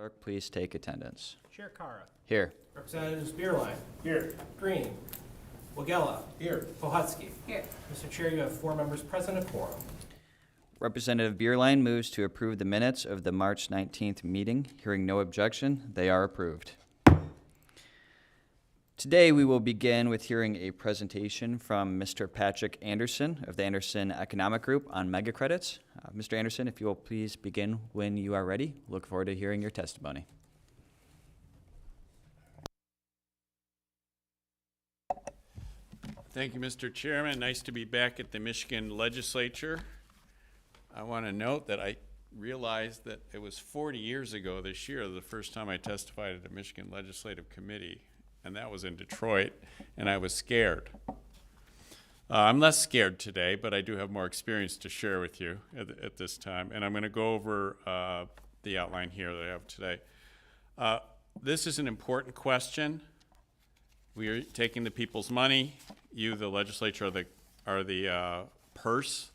Clerk, please take attendance. Chair Cara. Here. Representatives Beerline. Here. Green. Wagella. Here. Pohutsky. Here. Mr. Chair, you have 4 members present, a quorum. Representative Beerline moves to approve the minutes of the March 19th meeting. Hearing no objection, they are approved. Today, we will begin with hearing a presentation from Mr. Patrick Anderson of the Anderson Economic Group on mega credits. Mr. Anderson, if you will please begin when you are ready. Look forward to hearing your testimony. Thank you, Mr. Chairman. Nice to be back at the Michigan Legislature. I want to note that I realized that it was 40 years ago this year, the first time I testified at the Michigan Legislative Committee, and that was in Detroit, and I was scared. I'm less scared today, but I do have more experience to share with you at this time, and I'm going to go over the outline here that I have today. This is an important question. We are taking the people's money. You, the legislature, are the purse,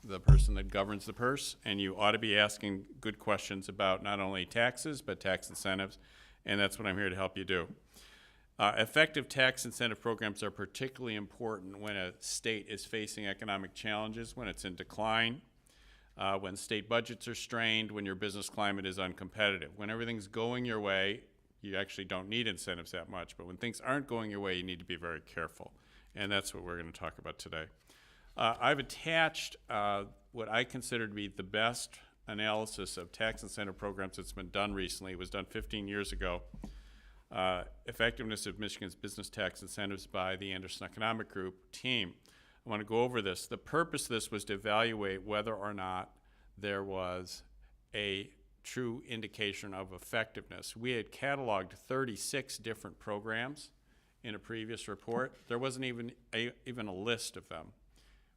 the person that governs the purse, and you ought to be asking good questions about not only taxes, but tax incentives, and that's what I'm here to help you do. Effective tax incentive programs are particularly important when a state is facing economic challenges, when it's in decline, when state budgets are strained, when your business climate is uncompetitive. When everything's going your way, you actually don't need incentives that much, but when things aren't going your way, you need to be very careful, and that's what we're going to talk about today. I've attached what I consider to be the best analysis of tax incentive programs that's been done recently. It was done 15 years ago. Effectiveness of Michigan's business tax incentives by the Anderson Economic Group team. I want to go over this. The purpose of this was to evaluate whether or not there was a true indication of effectiveness. We had cataloged 36 different programs in a previous report. There wasn't even a list of them.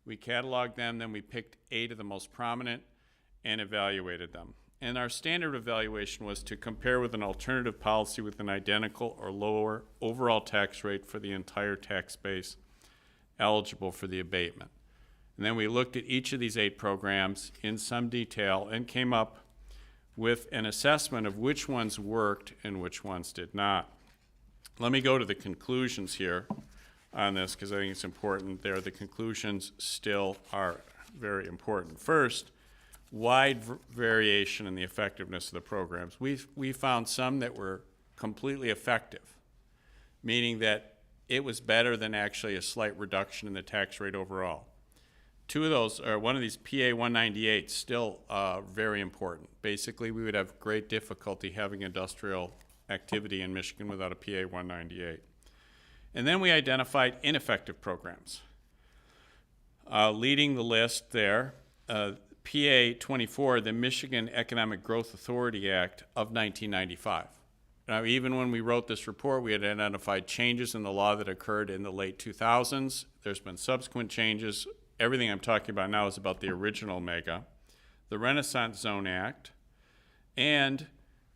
We cataloged them, then we picked 8 of the most prominent and evaluated them. And our standard evaluation was to compare with an alternative policy with an identical or lower overall tax rate for the entire tax base eligible for the abatement. And then we looked at each of these 8 programs in some detail and came up with an assessment of which ones worked and which ones did not. Let me go to the conclusions here on this because I think it's important there. The conclusions still are very important. First, wide variation in the effectiveness of the programs. We found some that were completely effective, meaning that it was better than actually a slight reduction in the tax rate overall. 2 of those, or one of these PA 198, still very important. Basically, we would have great difficulty having industrial activity in Michigan without a PA 198. And then we identified ineffective programs. Leading the list there, PA 24, the Michigan Economic Growth Authority Act of 1995. Now, even when we wrote this report, we had identified changes in the law that occurred in the late 2000s. There's been subsequent changes. Everything I'm talking about now is about the original MEGA, the Renaissance Zone Act, and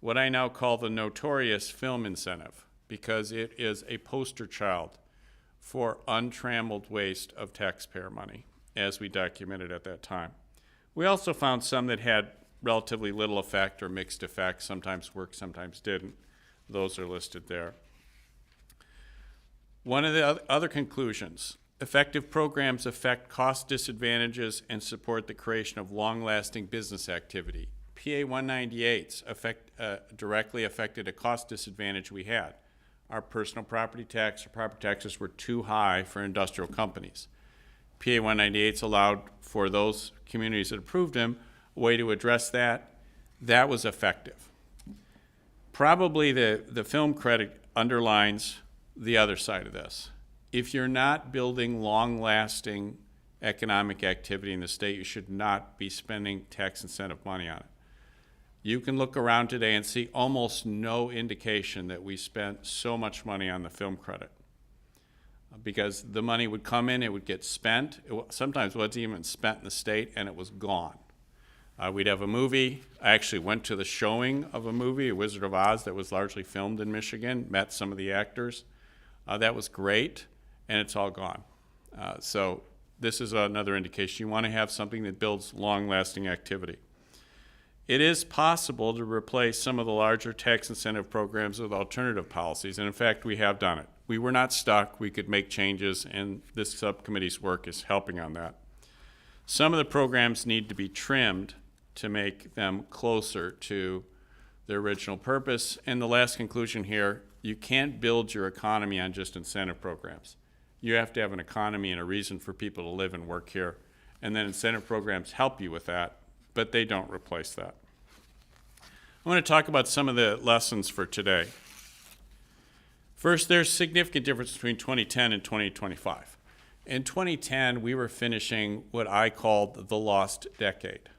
what I now call the notorious film incentive, because it is a poster child for untrammeled waste of taxpayer money, as we documented at that time. We also found some that had relatively little effect or mixed effects, sometimes worked, sometimes didn't. Those are listed there. One of the other conclusions, effective programs affect cost disadvantages and support the creation of long-lasting business activity. PA 198s directly affected a cost disadvantage we had. Our personal property tax or property taxes were too high for industrial companies. PA 198s allowed for those communities that approved them a way to address that. That was effective. Probably the film credit underlines the other side of this. If you're not building long-lasting economic activity in the state, you should not be spending tax incentive money on it. You can look around today and see almost no indication that we spent so much money on the film credit, because the money would come in, it would get spent. Sometimes it wasn't even spent in the state, and it was gone. We'd have a movie. I actually went to the showing of a movie, A Wizard of Oz, that was largely filmed in Michigan, met some of the actors. That was great, and it's all gone. So this is another indication. You want to have something that builds long-lasting activity. It is possible to replace some of the larger tax incentive programs with alternative policies, and in fact, we have done it. We were not stuck. We could make changes, and this subcommittee's work is helping on that. Some of the programs need to be trimmed to make them closer to their original purpose. And the last conclusion here, you can't build your economy on just incentive programs. You have to have an economy and a reason for people to live and work here. And then incentive programs help you with that, but they don't replace that. I want to talk about some of the lessons for today. First, there's significant difference between 2010 and 2025. In 2010, we were finishing what I called the lost decade.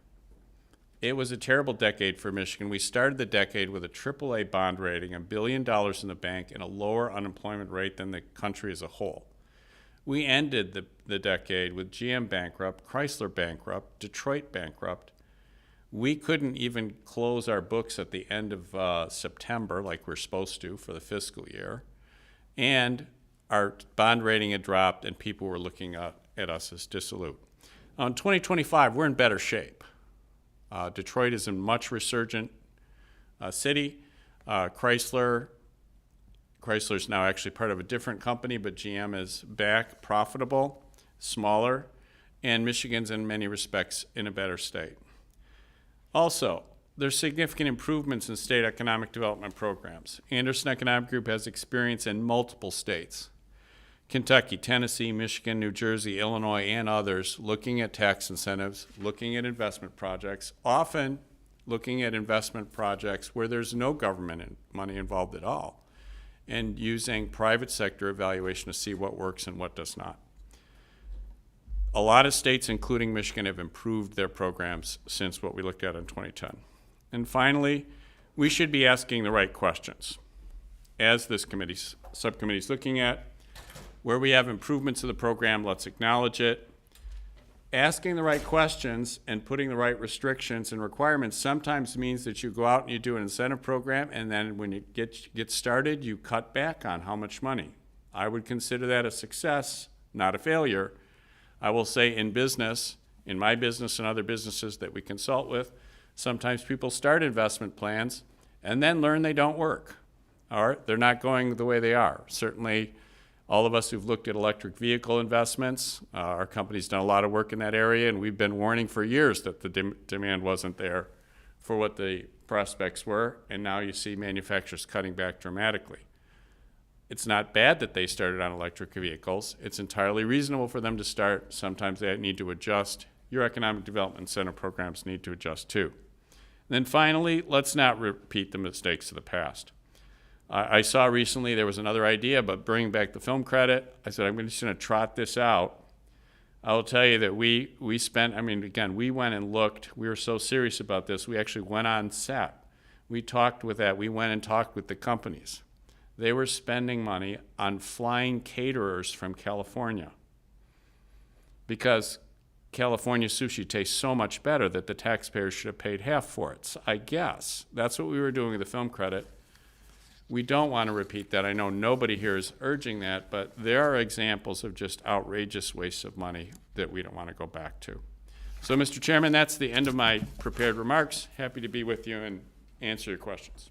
It was a terrible decade for Michigan. We started the decade with a AAA bond rating, $1 billion in the bank, and a lower unemployment rate than the country as a whole. We ended the decade with GM bankrupt, Chrysler bankrupt, Detroit bankrupt. We couldn't even close our books at the end of September like we're supposed to for the fiscal year. And our bond rating had dropped and people were looking at us as dissolute. In 2025, we're in better shape. Detroit is a much resurgent city. Chrysler's now actually part of a different company, but GM is back, profitable, smaller, and Michigan's in many respects in a better state. Also, there's significant improvements in state economic development programs. Anderson Economic Group has experience in multiple states, Kentucky, Tennessee, Michigan, New Jersey, Illinois, and others, looking at tax incentives, looking at investment projects, often looking at investment projects where there's no government money involved at all, and using private sector evaluation to see what works and what does not. A lot of states, including Michigan, have improved their programs since what we looked at in 2010. And finally, we should be asking the right questions. As this subcommittee is looking at, where we have improvements to the program, let's acknowledge it. Asking the right questions and putting the right restrictions and requirements sometimes means that you go out and you do an incentive program, and then when you get started, you cut back on how much money. I would consider that a success, not a failure. I will say in business, in my business and other businesses that we consult with, sometimes people start investment plans and then learn they don't work, or they're not going the way they are. Certainly, all of us who've looked at electric vehicle investments, our company's done a lot of work in that area, and we've been warning for years that the demand wasn't there for what the prospects were, and now you see manufacturers cutting back dramatically. It's not bad that they started on electric vehicles. It's entirely reasonable for them to start. Sometimes they need to adjust. Your economic development incentive programs need to adjust too. And then finally, let's not repeat the mistakes of the past. I saw recently there was another idea about bringing back the film credit. I said, I'm just going to trot this out. I will tell you that we spent, we went and looked. We were so serious about this, we actually went on set. We talked with that. We went and talked with the companies. They were spending money on flying caterers from California because California sushi tastes so much better that the taxpayers should have paid half for it. So I guess that's what we were doing with the film credit. We don't want to repeat that. I know nobody here is urging that, but there are examples of just outrageous wastes of money that we don't want to go back to. So, Mr. Chairman, that's the end of my prepared remarks. Happy to be with you and answer your questions.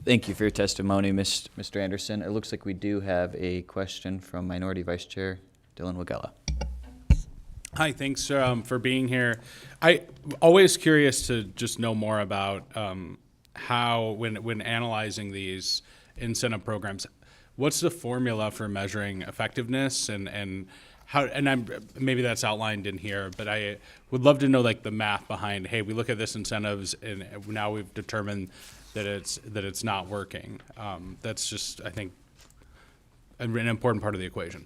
Thank you for your testimony, Mr. Anderson. It looks like we do have a question from Minority Vice Chair Dylan Wagella. Hi, thanks for being here. I'm always curious to just know more about how, when analyzing these incentive programs, what's the formula for measuring effectiveness and how? And maybe that's outlined in here, but I would love to know like the math behind. Hey, we look at this incentives, and now we've determined that it's not working. That's just, I think, an important part of the equation.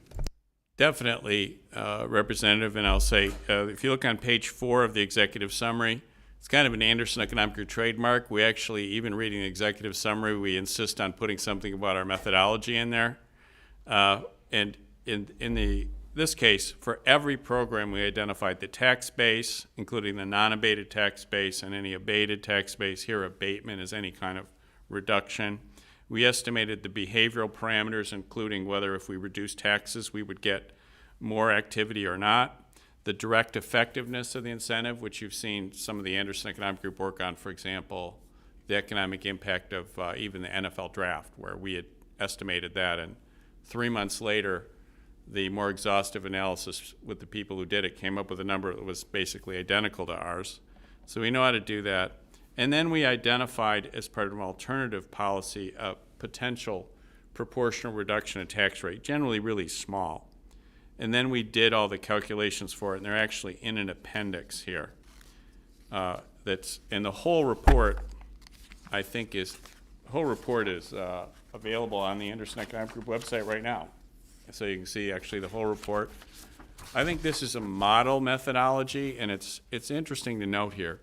Definitely, Representative, and I'll say, if you look on page 4 of the executive summary, it's kind of an Anderson Economic Group trademark. We actually, even reading the executive summary, we insist on putting something about our methodology in there. And in this case, for every program, we identified the tax base, including the non-abated tax base and any abated tax base. Here, abatement is any kind of reduction. We estimated the behavioral parameters, including whether if we reduce taxes, we would get more activity or not. the direct effectiveness of the incentive, which you've seen some of the Anderson Economic Group work on, for example, the economic impact of even the NFL draft, where we had estimated that, and 3 months later, the more exhaustive analysis with the people who did it came up with a number that was basically identical to ours. So we know how to do that. And then we identified, as part of an alternative policy, a potential proportional reduction in tax rate, generally really small. And then we did all the calculations for it, and they're actually in an appendix here. And the whole report, I think, is available on the Anderson Economic Group website right now. So you can see actually the whole report. I think this is a model methodology, and it's interesting to note here.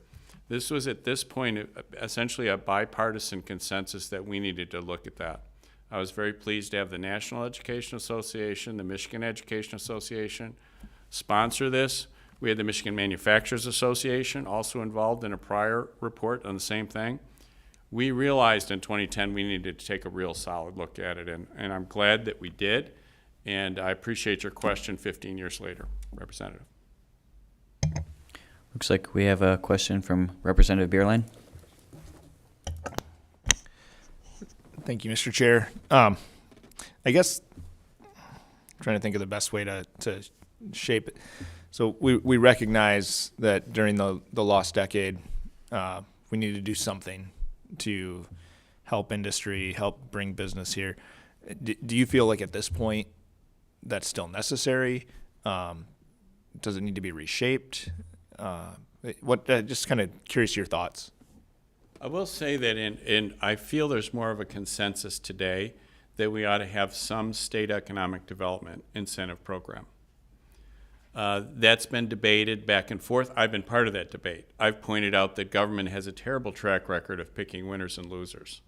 This was at this point essentially a bipartisan consensus that we needed to look at that. I was very pleased to have the National Education Association, the Michigan Education Association sponsor this. We had the Michigan Manufacturers Association also involved in a prior report on the same thing. We realized in 2010 we needed to take a real solid look at it, and I'm glad that we did. And I appreciate your question 15 years later, Representative. Looks like we have a question from Representative Bierlein. Thank you, Mr. Chair. I guess I'm trying to think of the best way to shape it. So we recognize that during the lost decade, we need to do something to help industry, help bring business here. Do you feel like at this point that's still necessary? Does it need to be reshaped? Just kind of curious your thoughts. I will say that I feel there's more of a consensus today that we ought to have some state economic development incentive program. That's been debated back and forth. I've been part of that debate. I've pointed out that government has a terrible track record of picking winners and losers.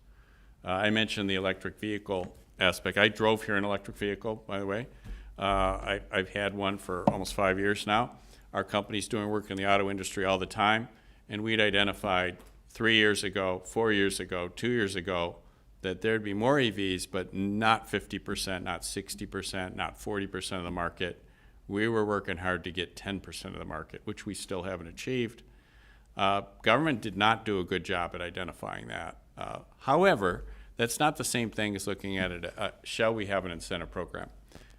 I mentioned the electric vehicle aspect. I drove here an electric vehicle, by the way. I've had one for almost 5 years now. Our company's doing work in the auto industry all the time, and we'd identified 3 years ago, 4 years ago, 2 years ago, that there'd be more EVs, but not 50%, not 60%, not 40% of the market. We were working hard to get 10% of the market, which we still haven't achieved. Government did not do a good job at identifying that. However, that's not the same thing as looking at it, shall we have an incentive program?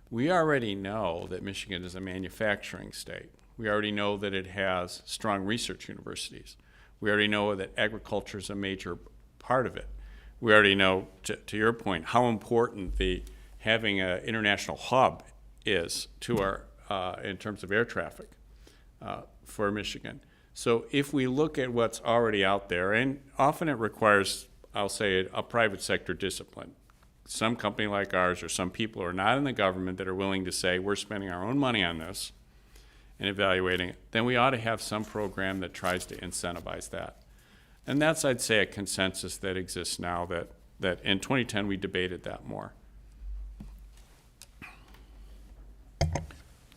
We already know that Michigan is a manufacturing state. We already know that it has strong research universities. We already know that agriculture is a major part of it. We already know, to your point, how important having an international hub is to our in terms of air traffic for Michigan. So if we look at what's already out there, and often it requires, I'll say, a private sector discipline. Some company like ours or some people who are not in the government that are willing to say we're spending our own money on this and evaluating it, then we ought to have some program that tries to incentivize that. And that's, I'd say, a consensus that exists now that in 2010 we debated that more.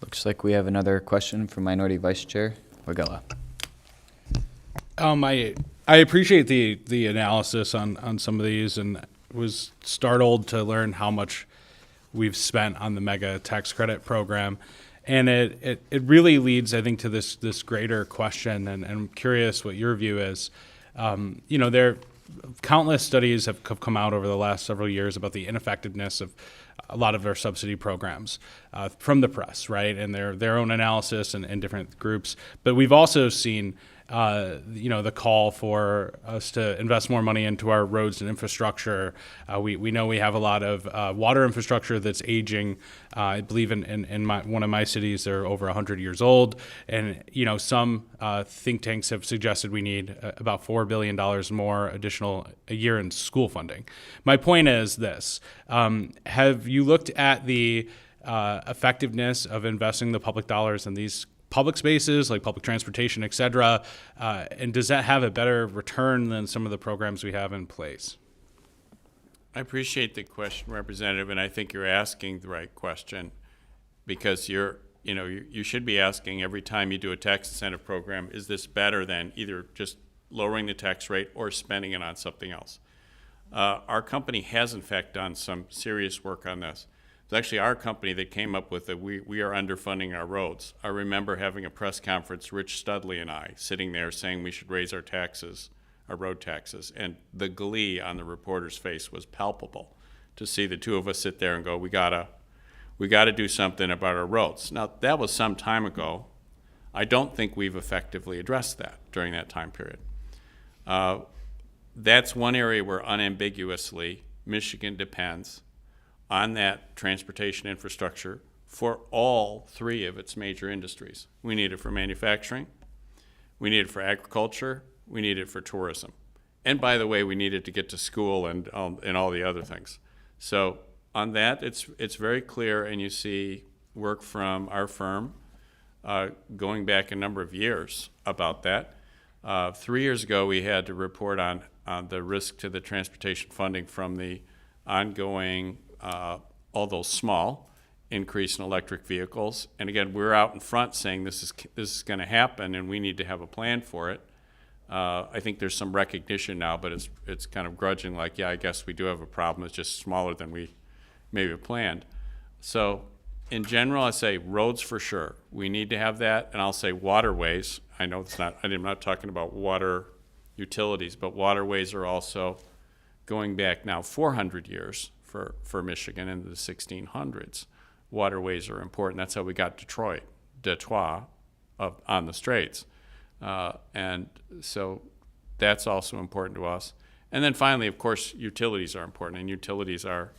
Looks like we have another question from Minority Vice Chair Wagella. I appreciate the analysis on some of these, and was startled to learn how much we've spent on the mega tax credit program. And it really leads, I think, to this greater question, and I'm curious what your view is. Countless studies have come out over the last several years about the ineffectiveness of a lot of our subsidy programs from the press, right, and their own analysis and different groups. But we've also seen the call for us to invest more money into our roads and infrastructure. We know we have a lot of water infrastructure that's aging. I believe in one of my cities, they're over 100 years old. And, some think tanks have suggested we need about $4 billion more additional a year in school funding. My point is this. Have you looked at the effectiveness of investing the public dollars in these public spaces like public transportation, et cetera, and does that have a better return than some of the programs we have in place? I appreciate the question, Representative, and I think you're asking the right question, because you should be asking every time you do a tax incentive program, is this better than either just lowering the tax rate or spending it on something else? Our company has, in fact, done some serious work on this. It's actually our company that came up with it. We are underfunding our roads. I remember having a press conference, Rich Studley and I, sitting there saying we should raise our taxes, our road taxes, and the glee on the reporter's face was palpable to see the two of us sit there and go, we gotta do something about our roads. Now, that was some time ago. I don't think we've effectively addressed that during that time period. That's one area where unambiguously Michigan depends on that transportation infrastructure for all three of its major industries. We need it for manufacturing, we need it for agriculture, we need it for tourism. And by the way, we need it to get to school and all the other things. So on that, it's very clear, and you see work from our firm going back a number of years about that. 3 years ago, we had to report on the risk to the transportation funding from the ongoing, although small, increase in electric vehicles. And again, we're out in front saying this is going to happen, and we need to have a plan for it. I think there's some recognition now, but it's kind of grudging, like, yeah, I guess we do have a problem. It's just smaller than we maybe planned. So in general, I say roads for sure. We need to have that, and I'll say waterways. I know I'm not talking about water utilities, but waterways are also going back now 400 years for Michigan into the 1600s. Waterways are important. That's how we got Detroit on the Straits. And so that's also important to us. And then finally, of course, utilities are important, and utilities are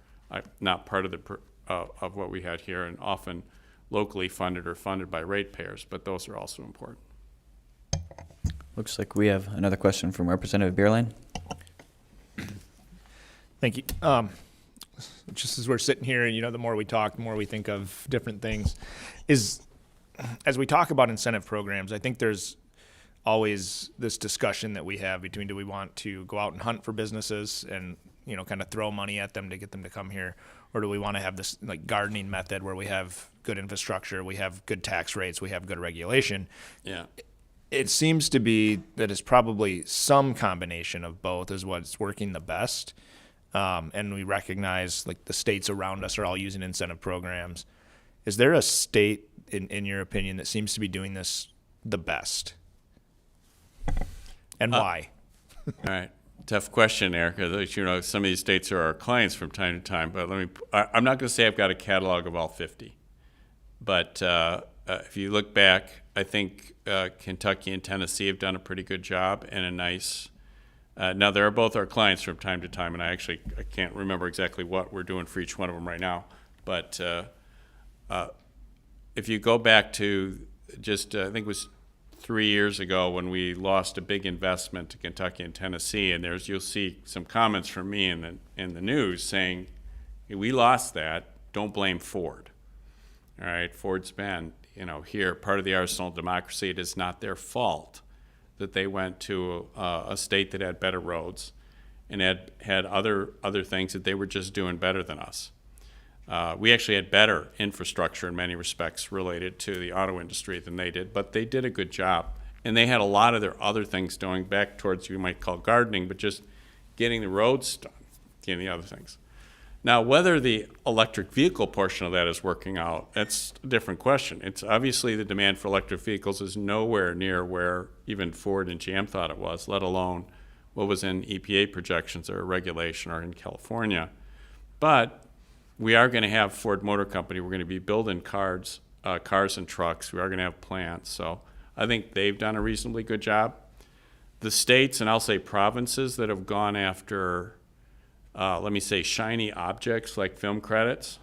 not part of what we had here, and often locally funded or funded by ratepayers, but those are also important. Looks like we have another question from Representative Bierlein. Thank you. Just as we're sitting here, and the more we talk, the more we think of different things. As we talk about incentive programs, I think there's always this discussion that we have between, do we want to go out and hunt for businesses and kind of throw money at them to get them to come here, or do we want to have this like gardening method where we have good infrastructure, we have good tax rates, we have good regulation? Yeah. It seems to be that it's probably some combination of both is what's working the best. And we recognize like the states around us are all using incentive programs. Is there a state, in your opinion, that seems to be doing this the best? And why? All right. Tough question, Erica. Some of these states are our clients from time to time, but I'm not going to say I've got a catalog of all 50. But if you look back, I think Kentucky and Tennessee have done a pretty good job and a nice. Now, they're both our clients from time to time, and I can't remember exactly what we're doing for each one of them right now. But if you go back to just, I think it was 3 years ago when we lost a big investment to Kentucky and Tennessee, and you'll see some comments from me in the news saying, hey, we lost that, don't blame Ford. All right, Ford's been, here, part of the arsenal of democracy. It is not their fault that they went to a state that had better roads and had other things that they were just doing better than us. We actually had better infrastructure in many respects related to the auto industry than they did, but they did a good job. And they had a lot of their other things going back towards you might call gardening, but just getting the roads done, getting the other things. Now, whether the electric vehicle portion of that is working out, that's a different question. It's obviously the demand for electric vehicles is nowhere near where even Ford and GM thought it was, let alone what was in EPA projections or regulation or in California. But we are going to have Ford Motor Company. We're going to be building cars and trucks. We are going to have plants. So I think they've done a reasonably good job. The states, and I'll say provinces, that have gone after let me say shiny objects like film credits,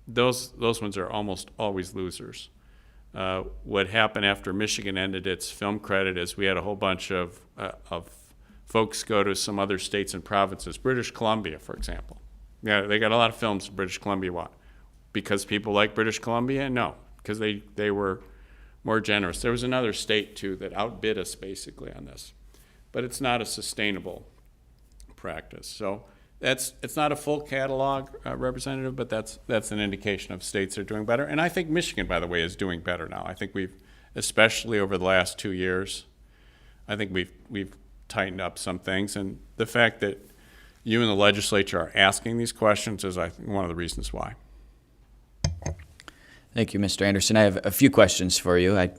those ones are almost always losers. What happened after Michigan ended its film credit is we had a whole bunch of folks go to some other states and provinces. British Columbia, for example. Yeah, they got a lot of films in British Columbia. Why? Because people like British Columbia? No, because they were more generous. There was another state, too, that outbid us basically on this. But it's not a sustainable practice. So it's not a full catalog, Representative, but that's an indication of states that are doing better. And I think Michigan, by the way, is doing better now. I think we've, especially over the last 2 years, I think we've tightened up some things. And the fact that you and the legislature are asking these questions is, I think, one of the reasons why. Thank you, Mr. Anderson. I have a few questions for you. I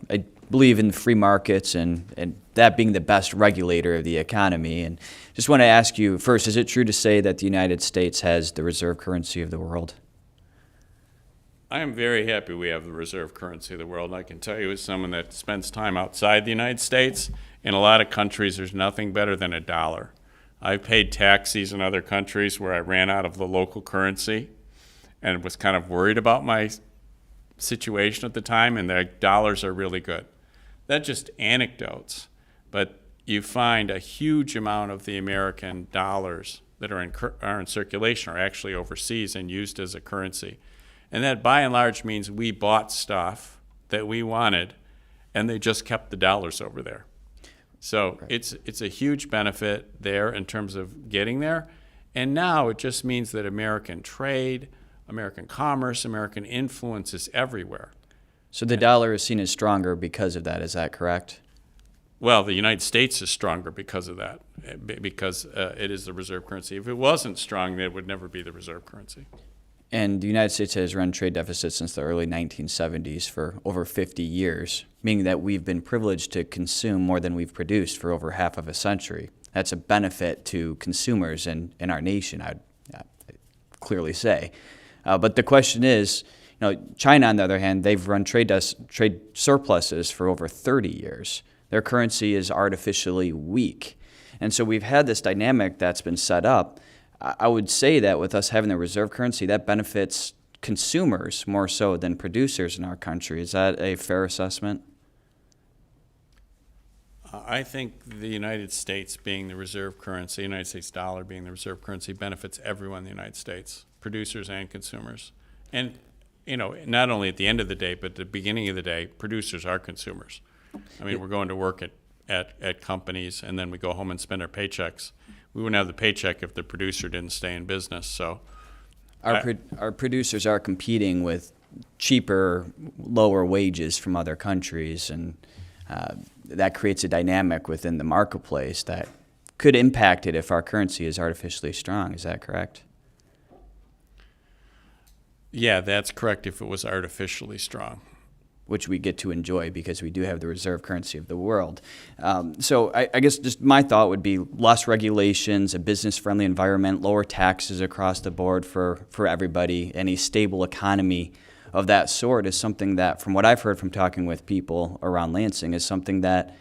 believe in free markets and that being the best regulator of the economy. And just want to ask you first, is it true to say that the United States has the reserve currency of the world? I am very happy we have the reserve currency of the world. I can tell you as someone that spends time outside the United States, in a lot of countries there's nothing better than a dollar. I've paid taxis in other countries where I ran out of the local currency and was kind of worried about my situation at the time, and the dollars are really good. That's just anecdotes, but you find a huge amount of the American dollars that are in circulation are actually overseas and used as a currency. And that by and large means we bought stuff that we wanted and they just kept the dollars over there. So it's a huge benefit there in terms of getting there. And now it just means that American trade, American commerce, American influence is everywhere. So the dollar is seen as stronger because of that, is that correct? Well, the United States is stronger because of that, because it is the reserve currency. If it wasn't strong, it would never be the reserve currency. And the United States has run trade deficits since the early 1970s for over 50 years, meaning that we've been privileged to consume more than we've produced for over half of a century. That's a benefit to consumers in our nation, I'd clearly say. But the question is, China, on the other hand, they've run trade surpluses for over 30 years. Their currency is artificially weak. And so we've had this dynamic that's been set up. I would say that with us having the reserve currency, that benefits consumers more so than producers in our country. Is that a fair assessment? I think the United States being the reserve currency, the United States dollar being the reserve currency, benefits everyone in the United States, producers and consumers. And, not only at the end of the day, but at the beginning of the day, producers are consumers. I mean, we're going to work at companies, and then we go home and spend our paychecks. We wouldn't have the paycheck if the producer didn't stay in business. So, our producers are competing with cheaper, lower wages from other countries, and that creates a dynamic within the marketplace that could impact it if our currency is artificially strong. Is that correct? yeah, that's correct if it was artificially strong. Which we get to enjoy because we do have the reserve currency of the world. So I guess just my thought would be less regulations, a business-friendly environment, lower taxes across the board for everybody, and a stable economy of that sort is something that, from what I've heard from talking with people around Lansing, is something that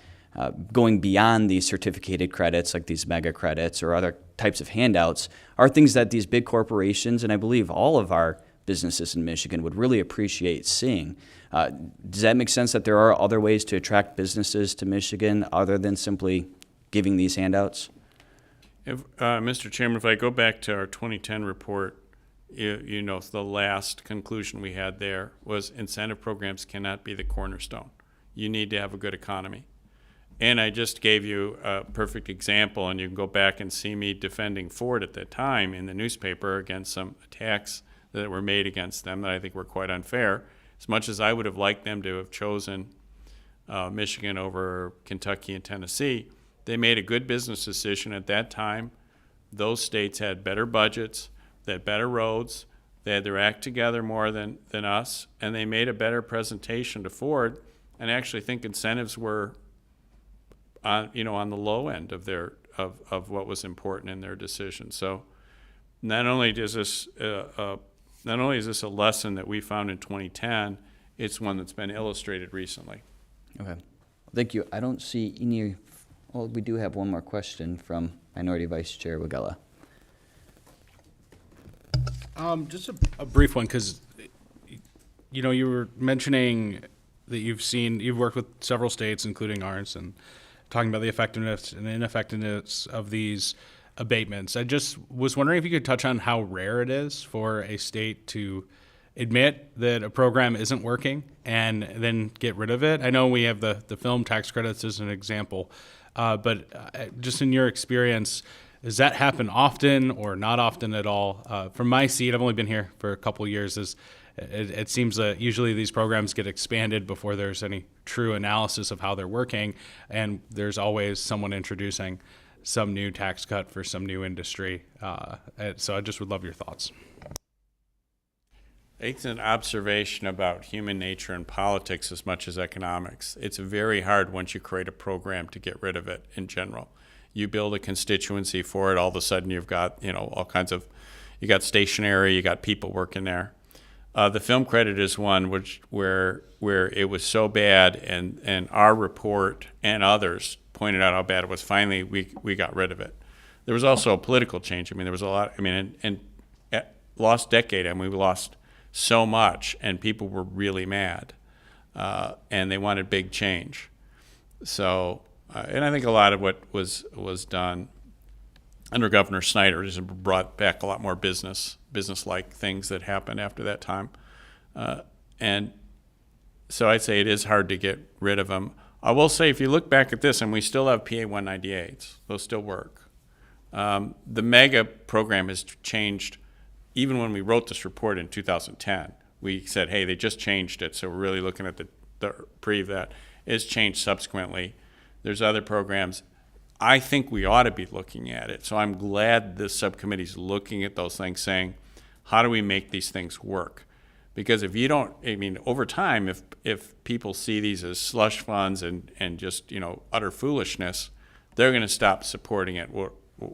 going beyond these certificated credits like these mega credits or other types of handouts are things that these big corporations, and I believe all of our businesses in Michigan, would really appreciate seeing. Does that make sense that there are other ways to attract businesses to Michigan other than simply giving these handouts? Mr. Chairman, if I go back to our 2010 report, you know, the last conclusion we had there was incentive programs cannot be the cornerstone. You need to have a good economy. And I just gave you a perfect example, and you can go back and see me defending Ford at that time in the newspaper against some attacks that were made against them that I think were quite unfair. As much as I would have liked them to have chosen Michigan over Kentucky and Tennessee, they made a good business decision at that time. Those states had better budgets, they had better roads, they had their act together more than us, and they made a better presentation to Ford, and I actually think incentives were on the low end of their of what was important in their decision. So not only is this a lesson that we found in 2010, it's one that's been illustrated recently. Okay. Thank you. I don't see any. Well, we do have one more question from Minority Vice Chair Wagella. Just a brief one, because you were mentioning that you've worked with several states, including ours, and talking about the effectiveness and ineffectiveness of these abatements. I just was wondering if you could touch on how rare it is for a state to admit that a program isn't working and then get rid of it. I know we have the film tax credits as an example, but just in your experience, does that happen often or not often at all? From my seat, I've only been here for a couple of years. It seems that usually these programs get expanded before there's any true analysis of how they're working, and there's always someone introducing some new tax cut for some new industry. So I just would love your thoughts. It's an observation about human nature and politics as much as economics. It's very hard once you create a program to get rid of it in general. You build a constituency for it, all of a sudden you've got, all kinds of, you got stationery, you got people working there. The film credit is one where it was so bad, and our report and others pointed out how bad it was. Finally, we got rid of it. There was also a political change. There was a lot, and lost decade, we lost so much, and people were really mad, and they wanted big change. So, and I think a lot of what was done under Governor Snyder just brought back a lot more business-like things that happened after that time. And so I'd say it is hard to get rid of them. I will say, if you look back at this, and we still have PA 198s, those still work. The MEGA program has changed. Even when we wrote this report in 2010, we said, hey, they just changed it, so we're really looking at the preview that. It's changed subsequently. There's other programs. I think we ought to be looking at it. So I'm glad this subcommittee's looking at those things, saying, how do we make these things work? Because if you don't, over time, if people see these as slush funds and just, utter foolishness, they're going to stop supporting it,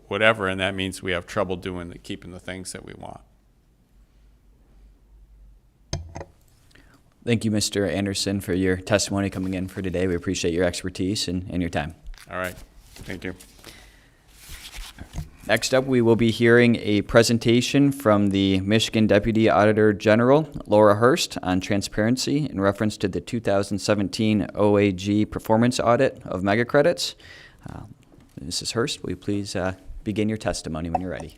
whatever, and that means we have trouble keeping the things that we want. Thank you, Mr. Anderson, for your testimony coming in for today. We appreciate your expertise and your time. All right. Thank you. Next up, we will be hearing a presentation from the Michigan Deputy Auditor General, Laura Hirst, on transparency in reference to the 2017 OAG performance audit of mega credits. Mrs. Hirst, will you please begin your testimony when you're ready?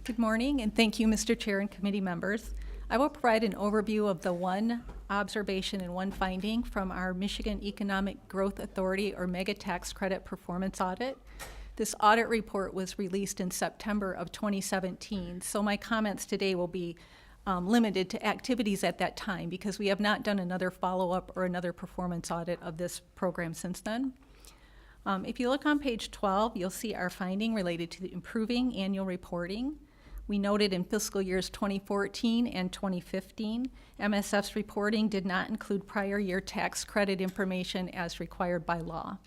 Good morning, and thank you, Mr. Chair and committee members. I will provide an overview of the one observation and one finding from our Michigan Economic Growth Authority, or Mega Tax Credit Performance Audit. This audit report was released in September of 2017, so my comments today will be limited to activities at that time, because we have not done another follow-up or another performance audit of this program since then. If you look on page 12, you'll see our finding related to the improving annual reporting. We noted in fiscal years 2014 and 2015, MSF's reporting did not include prior year tax credit information as required by law.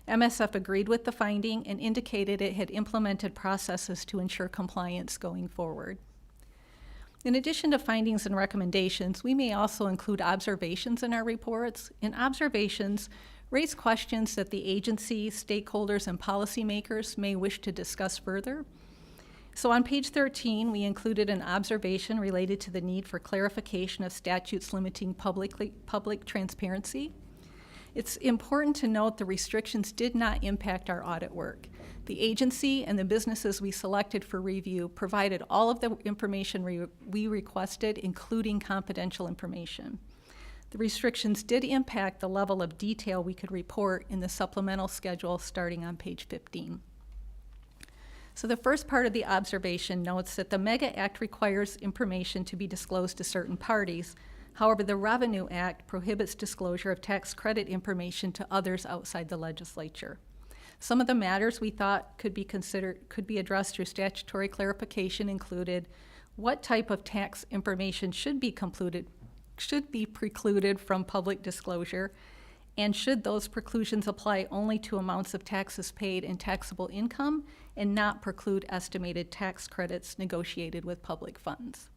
MSF agreed with the finding and indicated it had implemented processes to ensure compliance going forward. In addition to findings and recommendations, we may also include observations in our reports, and observations raise questions that the agency, stakeholders, and policymakers may wish to discuss further. So on page 13, we included an observation related to the need for clarification of statutes limiting public transparency. It's important to note the restrictions did not impact our audit work. The agency and the businesses we selected for review provided all of the information we requested, including confidential information. The restrictions did impact the level of detail we could report in the supplemental schedule starting on page 15. So the first part of the observation notes that the MEGA Act requires information to be disclosed to certain parties. However, the Revenue Act prohibits disclosure of tax credit information to others outside the legislature. Some of the matters we thought could be addressed through statutory clarification included what type of tax information should be precluded from public disclosure, and should those preclusions apply only to amounts of taxes paid in taxable income and not preclude estimated tax credits negotiated with public funds.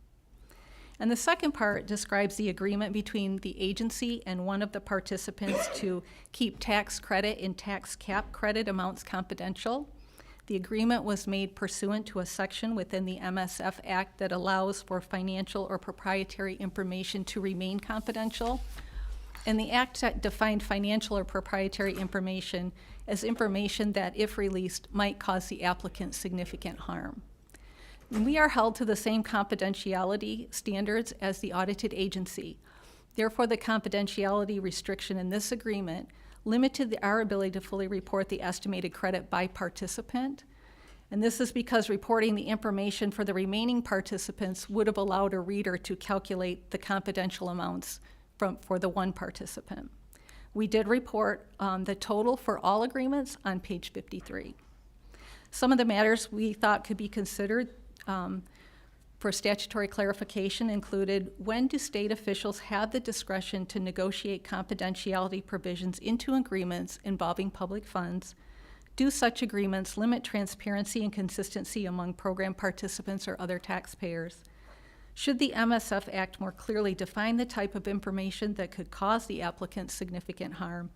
And the second part describes the agreement between the agency and one of the participants to keep tax credit and tax cap credit amounts confidential. The agreement was made pursuant to a section within the MSF Act that allows for financial or proprietary information to remain confidential. And the Act defined financial or proprietary information as information that, if released, might cause the applicant significant harm. And we are held to the same confidentiality standards as the audited agency. Therefore, the confidentiality restriction in this agreement limited our ability to fully report the estimated credit by participant. And this is because reporting the information for the remaining participants would have allowed a reader to calculate the confidential amounts for the one participant. We did report the total for all agreements on page 53. Some of the matters we thought could be considered for statutory clarification included: when do state officials have the discretion to negotiate confidentiality provisions into agreements involving public funds? Do such agreements limit transparency and consistency among program participants or other taxpayers? Should the MSF Act more clearly define the type of information that could cause the applicant significant harm?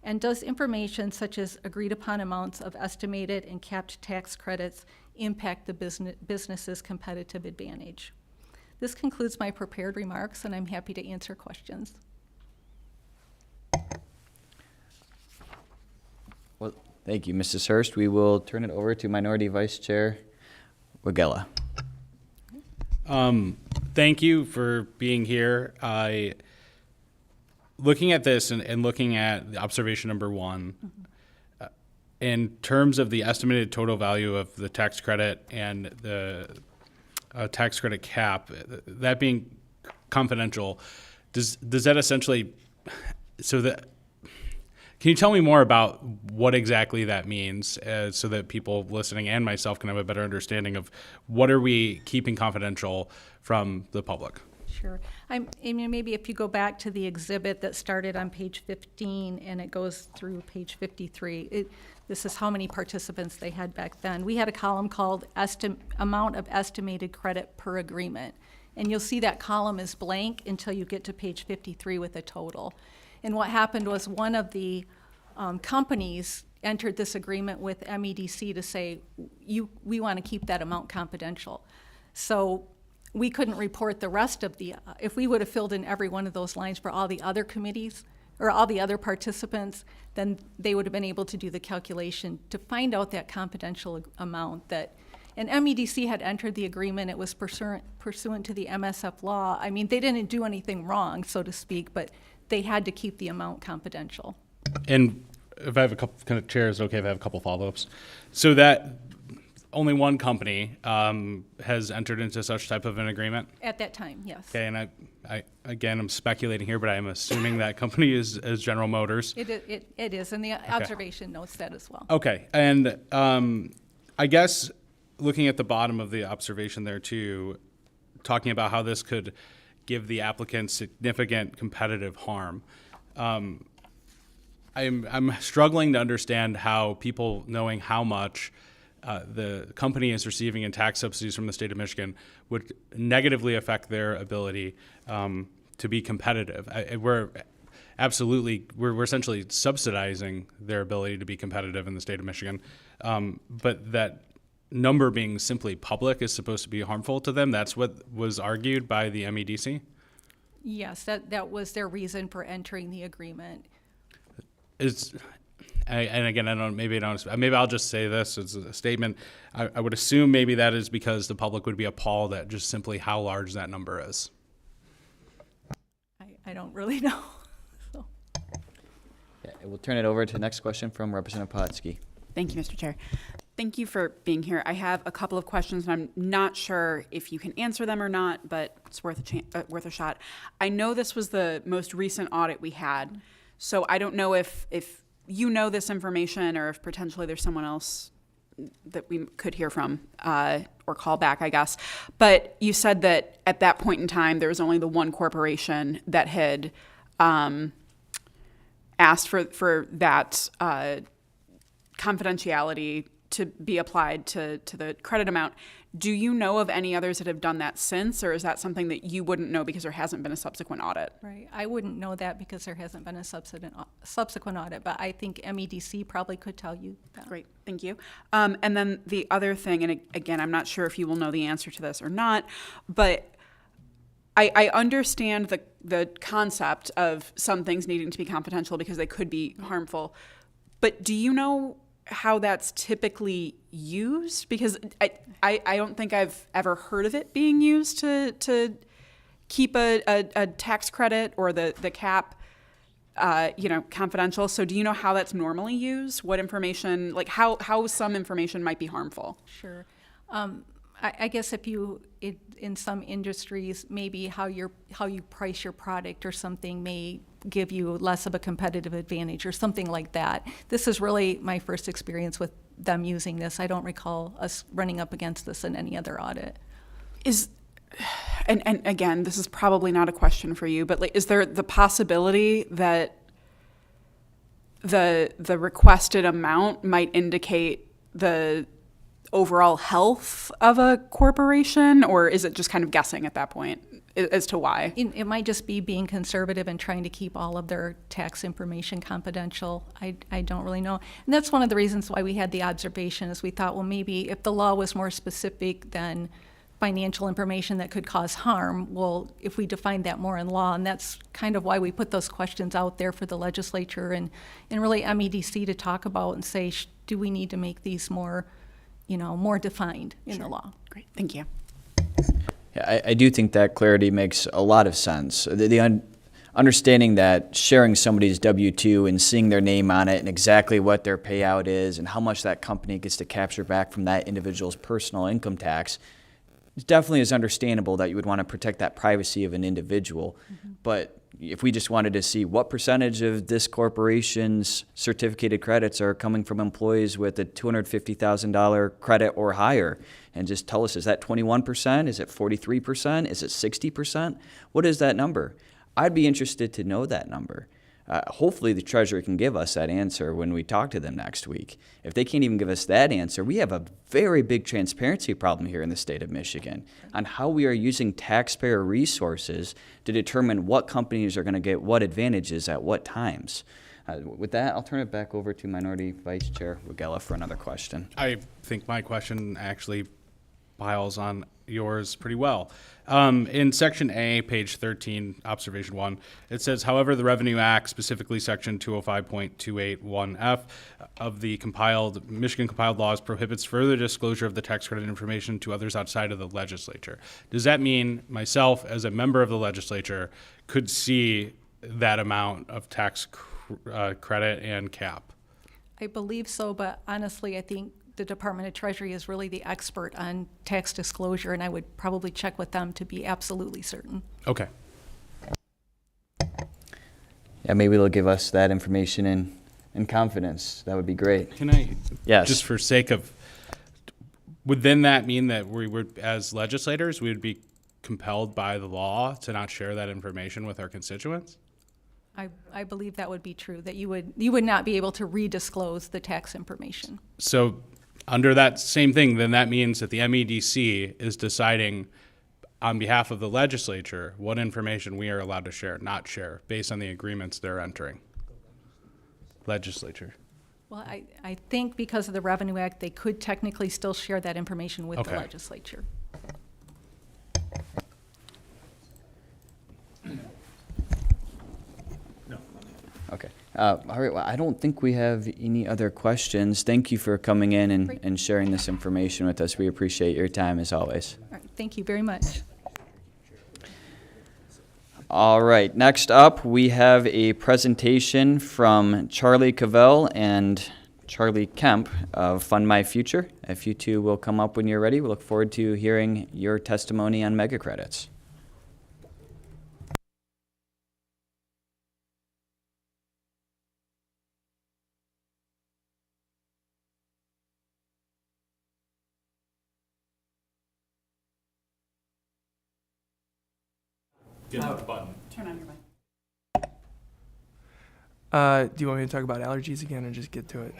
And does information such as agreed upon amounts of estimated and capped tax credits impact the business's competitive advantage? This concludes my prepared remarks, and I'm happy to answer questions. Well, thank you, Mrs. Hirst. We will turn it over to Minority Vice Chair Wagella. Thank you for being here. Looking at this and looking at the observation number one, in terms of the estimated total value of the tax credit and the tax credit cap, that being confidential, does that essentially, can you tell me more about what exactly that means, so that people listening and myself can have a better understanding of what are we keeping confidential from the public? Sure. I mean, maybe if you go back to the exhibit that started on page 15 and it goes through page 53, this is how many participants they had back then. We had a column called amount of estimated credit per agreement. And you'll see that column is blank until you get to page 53 with a total. And what happened was one of the companies entered this agreement with MEDC to say, we want to keep that amount confidential. So we couldn't report the rest of if we would have filled in every one of those lines for all the other committees or all the other participants, then they would have been able to do the calculation to find out that confidential amount and MEDC had entered the agreement. It was pursuant to the MSF law. I mean, they didn't do anything wrong, so to speak, but they had to keep the amount confidential. And if I have a couple kind of chairs, okay, if I have a couple follow-ups. So that only one company has entered into such type of an agreement? At that time, yes. Okay, and I again, I'm speculating here, but I'm assuming that company is General Motors. It is, and the observation notes that as well. Okay, and I guess looking at the bottom of the observation there too, talking about how this could give the applicant significant competitive harm. I'm struggling to understand how people knowing how much the company is receiving in tax subsidies from the state of Michigan would negatively affect their ability to be competitive. We're essentially subsidizing their ability to be competitive in the state of Michigan, but that number being simply public is supposed to be harmful to them. That's what was argued by the MEDC? Yes, that was their reason for entering the agreement. And again, maybe I'll just say this as a statement. I would assume maybe that is because the public would be appalled at just simply how large that number is. I don't really know. So. Yeah, we'll turn it over to the next question from Representative Pohotsky. Thank you, Mr. Chair. Thank you for being here. I have a couple of questions, and I'm not sure if you can answer them or not, but it's worth a shot. I know this was the most recent audit we had, so I don't know if you know this information or if potentially there's someone else that we could hear from or call back, I guess. But you said that at that point in time, there was only the one corporation that had asked for that confidentiality to be applied to the credit amount. Do you know of any others that have done that since, or is that something that you wouldn't know because there hasn't been a subsequent audit? Right. I wouldn't know that because there hasn't been a subsequent audit, but I think MEDC probably could tell you that. Great. Thank you. And then the other thing, and again, I'm not sure if you will know the answer to this or not, but I understand the concept of some things needing to be confidential because they could be harmful, but do you know how that's typically used? Because I don't think I've ever heard of it being used to keep a tax credit or the cap confidential. So do you know how that's normally used? What information, like how some information might be harmful? Sure. I guess if you, in some industries, maybe how you price your product or something may give you less of a competitive advantage or something like that. This is really my first experience with them using this. I don't recall us running up against this in any other audit. And again, this is probably not a question for you, but like, is there the possibility that the requested amount might indicate the overall health of a corporation, or is it just kind of guessing at that point as to why? It might just be being conservative and trying to keep all of their tax information confidential. I don't really know. And that's one of the reasons why we had the observation, is we thought, well, maybe if the law was more specific than financial information that could cause harm, well, if we define that more in law, and that's kind of why we put those questions out there for the legislature and really MEDC to talk about and say, do we need to make these more, more defined in the law? Great, thank you. Yeah, I do think that clarity makes a lot of sense. The understanding that sharing somebody's W-2 and seeing their name on it and exactly what their payout is and how much that company gets to capture back from that individual's personal income tax, it definitely is understandable that you would want to protect that privacy of an individual. Mm-hmm. But if we just wanted to see what percentage of this corporation's certificated credits are coming from employees with a $250,000 credit or higher, and just tell us, is that 21%? Is it 43%? Is it 60%? What is that number? I'd be interested to know that number. Hopefully the Treasurer can give us that answer when we talk to them next week. If they can't even give us that answer, we have a very big transparency problem here in the state of Michigan on how we are using taxpayer resources to determine what companies are going to get what advantages at what times. With that, I'll turn it back over to Minority Vice Chair Wagella for another question. I think my question actually piles on yours pretty well. In Section A, page 13, Observation 1, it says, however, the Revenue Act, specifically Section 205.281F of the Michigan compiled laws, prohibits further disclosure of the tax credit information to others outside of the legislature. Does that mean myself, as a member of the legislature, could see that amount of tax credit and cap? I believe so, but honestly, I think the Department of Treasury is really the expert on tax disclosure, and I would probably check with them to be absolutely certain. Okay. Yeah, maybe they'll give us that information in confidence. That would be great. Can I, Yes. just for sake of, would then that mean that we would, as legislators, we would be compelled by the law to not share that information with our constituents? I believe that would be true, that you would not be able to redisclose the tax information. So under that same thing, then that means that the MEDC is deciding on behalf of the legislature what information we are allowed to share, not share, based on the agreements they're entering. Legislature. Well, I think because of the Revenue Act, they could technically still share that information with the Okay. legislature. Okay. All right. Well, I don't think we have any other questions. Thank you for coming in Great. and sharing this information with us. We appreciate your time as always. All right, thank you very much. All right. Next up, we have a presentation from Charlie Cavell and Charlie Kemp of Fund My Future. If you two will come up when you're ready, we look forward to hearing your testimony on mega credits. Get the button. Turn on your mic. Do you want me to talk about allergies again or just get to it?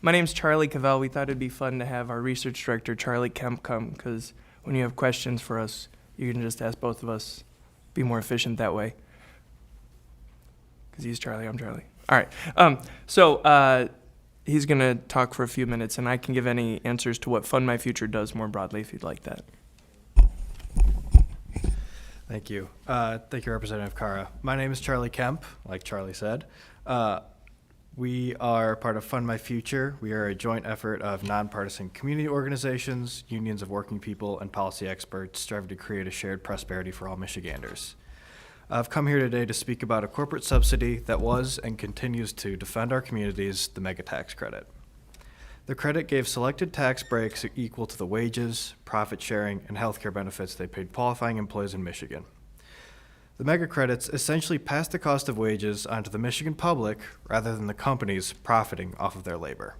My name's Charlie Cavell. We thought it'd be fun to have our research director, Charlie Kemp, come because when you have questions for us, you can just ask both of us. Be more efficient that way. Because he's Charlie, I'm Charlie. All right. So he's going to talk for a few minutes, and I can give any answers to what Fund My Future does more broadly if you'd like that. Thank you. Thank you, Representative Cara. My name is Charlie Kemp, like Charlie said. We are part of Fund My Future. We are a joint effort of nonpartisan community organizations, unions of working people, and policy experts striving to create a shared prosperity for all Michiganders. I've come here today to speak about a corporate subsidy that was and continues to defend our communities, the mega tax credit. The credit gave selected tax breaks equal to the wages, profit sharing, and healthcare benefits they paid qualifying employees in Michigan. The mega credits essentially passed the cost of wages onto the Michigan public rather than the companies profiting off of their labor.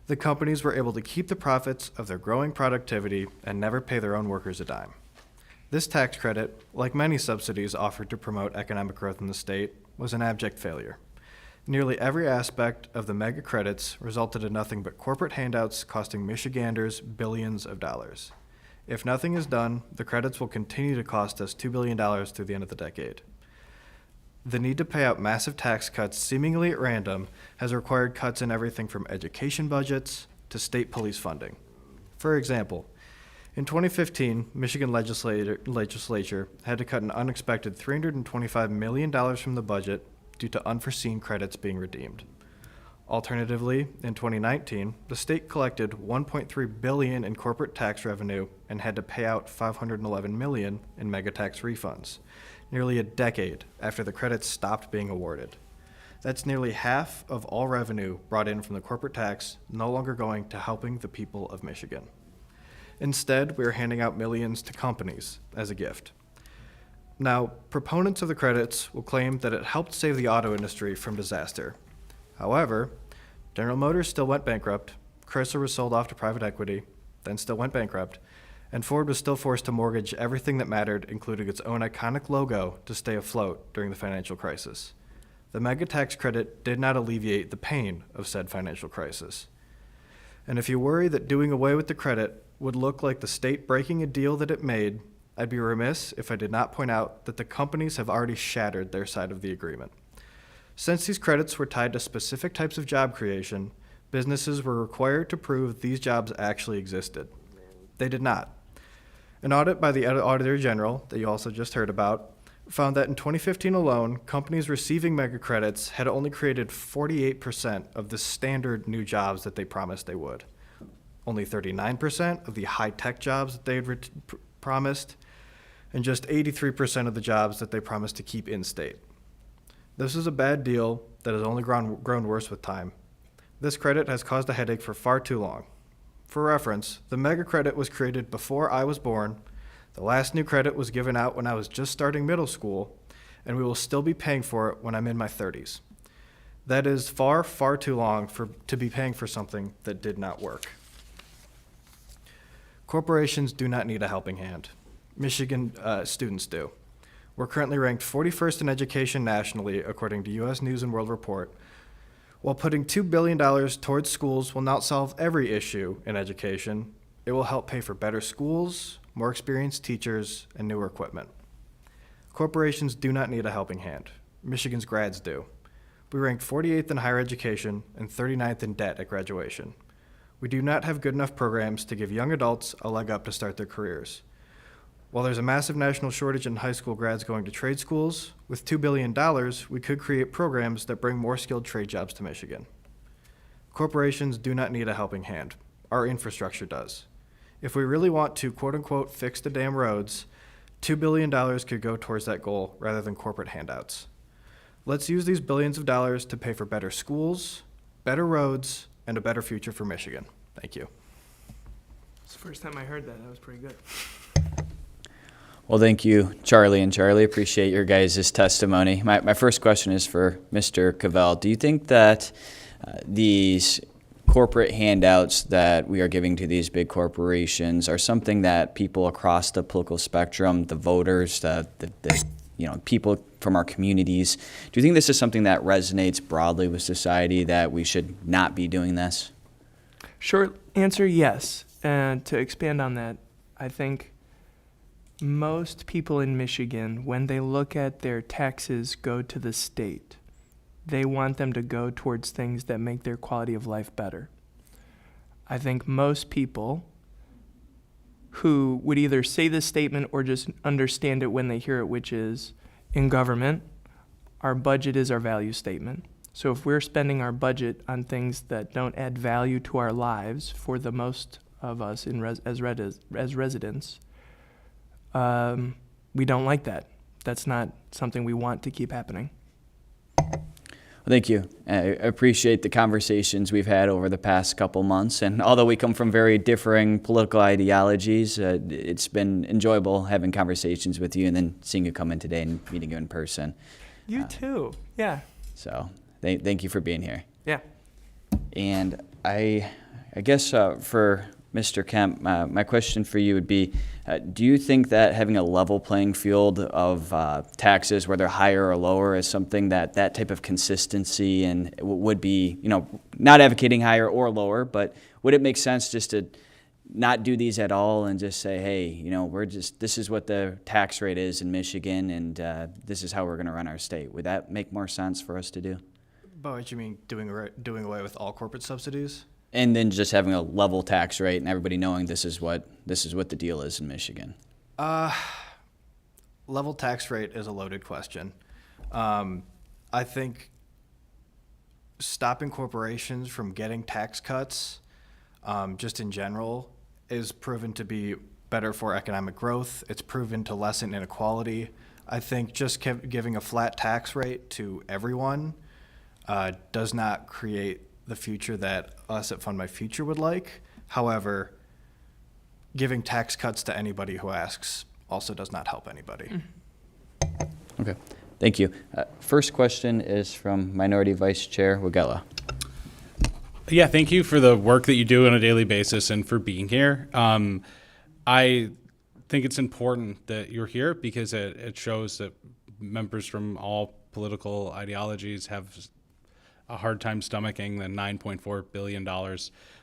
The companies were able to keep the profits of their growing productivity and never pay their own workers a dime. This tax credit, like many subsidies offered to promote economic growth in the state, was an abject failure. Nearly every aspect of the mega credits resulted in nothing but corporate handouts costing Michiganders billions of dollars. If nothing is done, the credits will continue to cost us $2 billion through the end of the decade. The need to pay out massive tax cuts seemingly at random has required cuts in everything from education budgets to state police funding. For example, in 2015, Michigan legislature had to cut an unexpected $325 million from the budget due to unforeseen credits being redeemed. Alternatively, in 2019, the state collected $1.3 billion in corporate tax revenue and had to pay out $511 million in mega tax refunds, nearly a decade after the credits stopped being awarded. That's nearly half of all revenue brought in from the corporate tax no longer going to helping the people of Michigan. Instead, we are handing out millions to companies as a gift. Now, proponents of the credits will claim that it helped save the auto industry from disaster. However, General Motors still went bankrupt, Chrysler was sold off to private equity, then still went bankrupt, and Ford was still forced to mortgage everything that mattered, including its own iconic logo, to stay afloat during the financial crisis. The mega tax credit did not alleviate the pain of said financial crisis. And if you worry that doing away with the credit would look like the state breaking a deal that it made, I'd be remiss if I did not point out that the companies have already shattered their side of the agreement. Since these credits were tied to specific types of job creation, businesses were required to prove these jobs actually existed. They did not. An audit by the Auditor General, that you also just heard about, found that in 2015 alone, companies receiving mega credits had only created 48% of the standard new jobs that they promised they would. Only 39% of the high-tech jobs that they had promised, and just 83% of the jobs that they promised to keep in-state. This is a bad deal that has only grown worse with time. This credit has caused a headache for far too long. For reference, the mega credit was created before I was born, the last new credit was given out when I was just starting middle school, and we will still be paying for it when I'm in my 30s. That is far, far too long to be paying for something that did not work. Corporations do not need a helping hand. Michigan students do. We're currently ranked 41st in education nationally, according to U.S. News and World Report. While putting $2 billion towards schools will not solve every issue in education, it will help pay for better schools, more experienced teachers, and newer equipment. Corporations do not need a helping hand. Michigan's grads do. We ranked 48th in higher education and 39th in debt at graduation. We do not have good enough programs to give young adults a leg up to start their careers. While there's a massive national shortage in high school grads going to trade schools, with $2 billion, we could create programs that bring more skilled trade jobs to Michigan. Corporations do not need a helping hand. Our infrastructure does. If we really want to, quote unquote, fix the damn roads, $2 billion could go towards that goal rather than corporate handouts. Let's use these billions of dollars to pay for better schools, better roads, and a better future for Michigan. Thank you. It's the first time I heard that. That was pretty good. Well, thank you, Charlie and Charlie. Appreciate your guys' testimony. My first question is for Mr. Cavell. Do you think that these corporate handouts that we are giving to these big corporations are something that people across the political spectrum, the voters, the people from our communities, do you think this is something that resonates broadly with society, that we should not be doing this? Short answer, yes. And to expand on that, I think most people in Michigan, when they look at their taxes go to the state, they want them to go towards things that make their quality of life better. I think most people who would either say this statement or just understand it when they hear it, which is, in government, our budget is our value statement. So if we're spending our budget on things that don't add value to our lives for the most of us as residents, we don't like that. That's not something we want to keep happening. Well, thank you. I appreciate the conversations we've had over the past couple months. And although we come from very differing political ideologies, it's been enjoyable having conversations with you and then seeing you come in today and meeting you in person. You too. Yeah. So thank you for being here. Yeah. And I guess for Mr. Kemp, my question for you would be, do you think that having a level playing field of taxes, whether higher or lower, is something that type of consistency and would be, not advocating higher or lower, but would it make sense just to not do these at all and just say, hey, this is what the tax rate is in Michigan and this is how we're going to run our state? Would that make more sense for us to do? By what you mean doing away with all corporate subsidies? And then just having a level tax rate and everybody knowing this is what the deal is in Michigan. Level tax rate is a loaded question. I think stopping corporations from getting tax cuts, just in general, is proven to be better for economic growth. It's proven to lessen inequality. I think just giving a flat tax rate to everyone does not create the future that us at Fund My Future would like. However, giving tax cuts to anybody who asks also does not help anybody. Okay, thank you. First question is from Minority Vice Chair Wagella. Yeah, thank you for the work that you do on a daily basis and for being here. I think it's important that you're here because it shows that members from all political ideologies have a hard time stomaching the $9.4 billion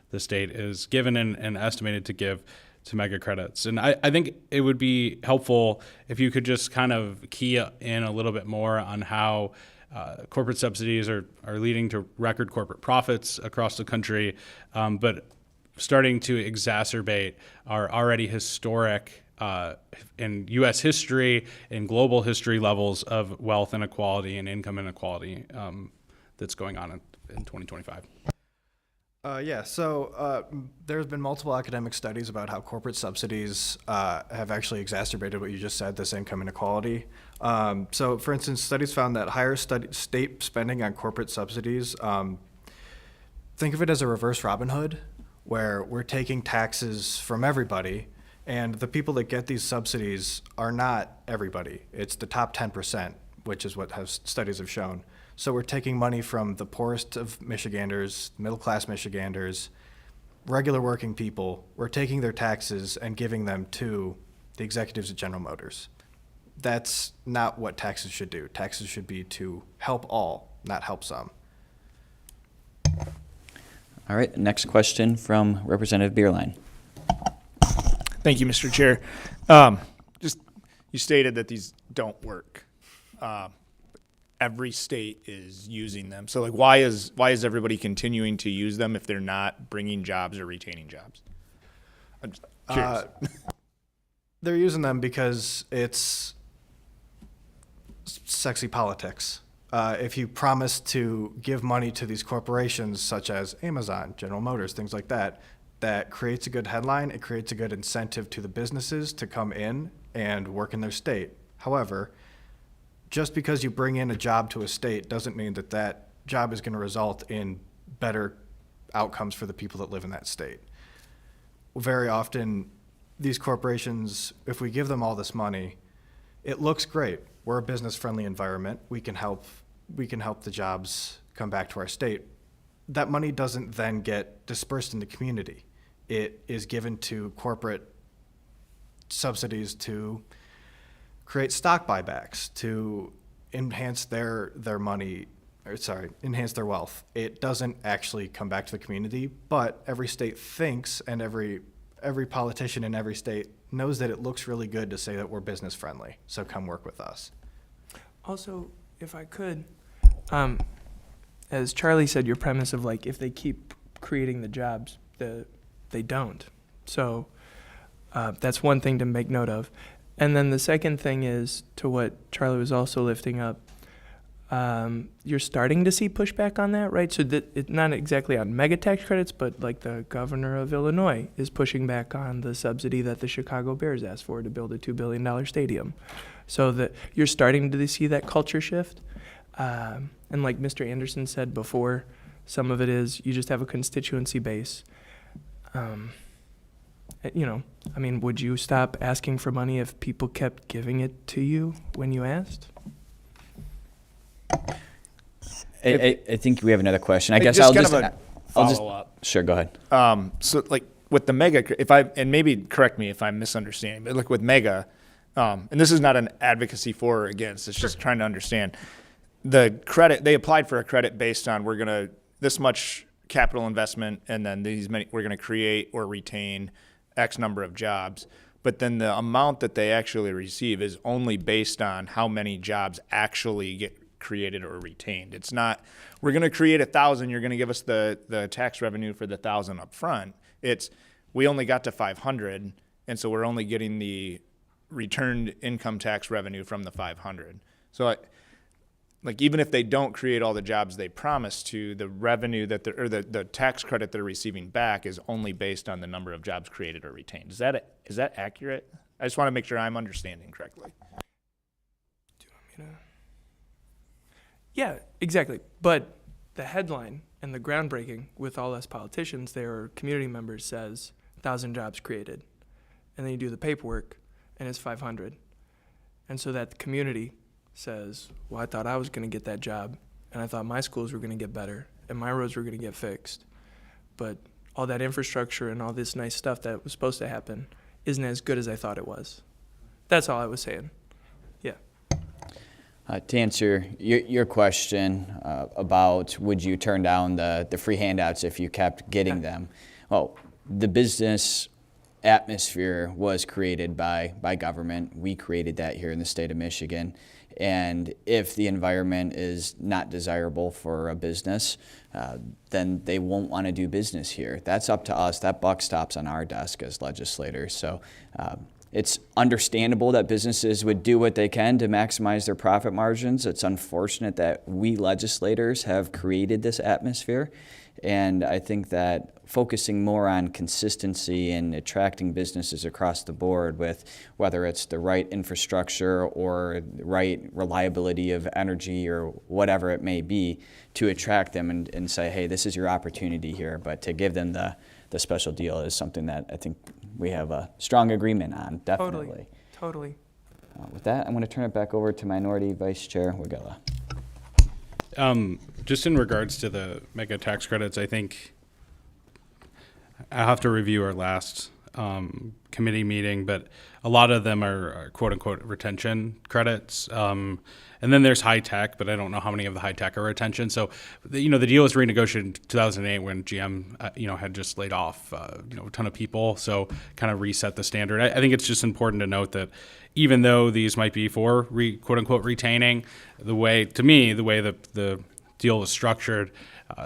the state is given and estimated to give to mega credits. And I think it would be helpful if you could just kind of key in a little bit more on how corporate subsidies are leading to record corporate profits across the country, but starting to exacerbate our already historic in U.S. history and global history levels of wealth inequality and income inequality that's going on in 2025. There's been multiple academic studies about how corporate subsidies have actually exacerbated what you just said, this income inequality. So, for instance, studies found that higher state spending on corporate subsidies, think of it as a reverse Robin Hood, where we're taking taxes from everybody, and the people that get these subsidies are not everybody. It's the top 10%, which is what studies have shown. So we're taking money from the poorest of Michiganders, middle-class Michiganders, regular working people. We're taking their taxes and giving them to the executives at General Motors. That's not what taxes should do. Taxes should be to help all, not help some. All right, next question from Representative Bierlein. Thank you, Mr. Chair. You stated that these don't work. Every state is using them. So why is everybody continuing to use them if they're not bringing jobs or retaining jobs? I'm just curious. They're using them because it's sexy politics. If you promise to give money to these corporations such as Amazon, General Motors, things like that, that creates a good headline. It creates a good incentive to the businesses to come in and work in their state. However, just because you bring in a job to a state doesn't mean that that job is going to result in better outcomes for the people that live in that state. Very often, these corporations, if we give them all this money, it looks great. We're a business-friendly environment. We can help the jobs come back to our state. That money doesn't then get dispersed in the community. It is given to corporate subsidies to create stock buybacks to enhance their wealth. It doesn't actually come back to the community, but every state thinks, and every politician in every state knows that it looks really good to say that we're business friendly. So come work with us. Also, if I could, as Charlie said, your premise of if they keep creating the jobs, they don't. So that's one thing to make note of. And then the second thing is to what Charlie was also lifting up. You're starting to see pushback on that, right? So that it's not exactly on mega tax credits, but the governor of Illinois is pushing back on the subsidy that the Chicago Bears asked for to build a $2 billion stadium. So that you're starting to see that culture shift. And like Mr. Anderson said before, some of it is you just have a constituency base. You know, I mean, would you stop asking for money if people kept giving it to you when you asked? I think we have another question. I Hey, guess just I'll kind just, of a I'll just, follow-up. sure, go ahead. So like with the mega, and maybe correct me if I'm misunderstanding, but like with mega, and this is not an advocacy for or against, it's just trying to understand. The credit, they applied for a credit based on this much capital investment, and then we're gonna create or retain X number of jobs. But then the amount that they actually receive is only based on how many jobs actually get created or retained. It's not, we're going to create 1,000, you're going to give us the tax revenue for the 1,000 up front. It's, we only got to 500, and so we're only getting the returned income tax revenue from the 500. So like even if they don't create all the jobs they promised to, the revenue that the tax credit they're receiving back is only based on the number of jobs created or retained. Is that accurate? I just want to make sure I'm understanding correctly. Do you want me to? Yeah, exactly. But the headline and the groundbreaking with all us politicians, their community members says 1,000 jobs created. And then you do the paperwork and it's 500. And so that community says, well, I thought I was going to get that job and I thought my schools were going to get better and my roads were going to get fixed. But all that infrastructure and all this nice stuff that was supposed to happen isn't as good as I thought it was. That's all I was saying. Yeah. To answer your question about would you turn down the free handouts if you kept getting them? Well, the business atmosphere was created by government. We created that here in the state of Michigan. And if the environment is not desirable for a business, then they won't want to do business here. That's up to us. That buck stops on our desk as legislators. So it's understandable that businesses would do what they can to maximize their profit margins. It's unfortunate that we legislators have created this atmosphere. And I think that focusing more on consistency and attracting businesses across the board with whether it's the right infrastructure or the right reliability of energy or whatever it may be to attract them and say, hey, this is your opportunity here. But to give them the special deal is something that I think we have a strong agreement on, definitely. Totally. With that, I'm going to turn it back over to Minority Vice Chair Wagella. Just in regards to the mega tax credits, I think I'll have to review our last committee meeting, but a lot of them are quote unquote retention credits. And then there's high tech, but I don't know how many of the high tech are retention. So, the deal was renegotiated in 2008 when GM, had just laid off, a ton of people. So kind of reset the standard. I think it's just important to note that even though these might be for quote unquote retaining, the way the deal was structured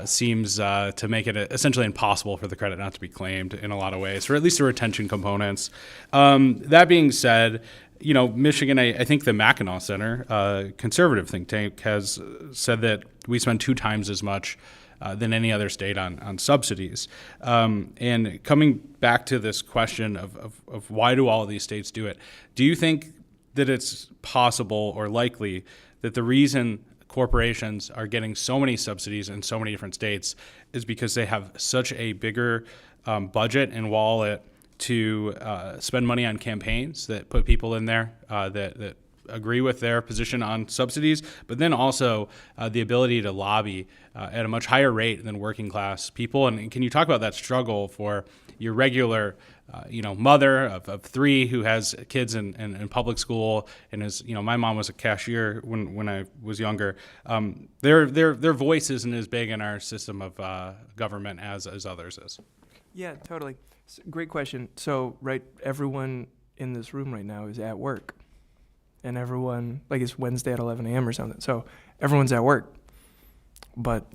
seems to make it essentially impossible for the credit not to be claimed in a lot of ways, or at least the retention components. That being said, Michigan, I think the Mackinac Center, conservative think tank, has said that we spend 2 times as much than any other state on subsidies. And coming back to this question of why do all of these states do it, do you think that it's possible or likely that the reason corporations are getting so many subsidies in so many different states is because they have such a bigger budget and wallet to spend money on campaigns that put people in there that agree with their position on subsidies, but then also the ability to lobby at a much higher rate than working class people? And can you talk about that struggle for your regular mother of 3 who has kids in public school and is, my mom was a cashier when I was younger. Their voice isn't as big in our system of government as others is. Yeah, totally. Great question. So, everyone in this room right now is at work. And everyone, it's Wednesday at 11 a.m. or something. So, everyone's at work. But,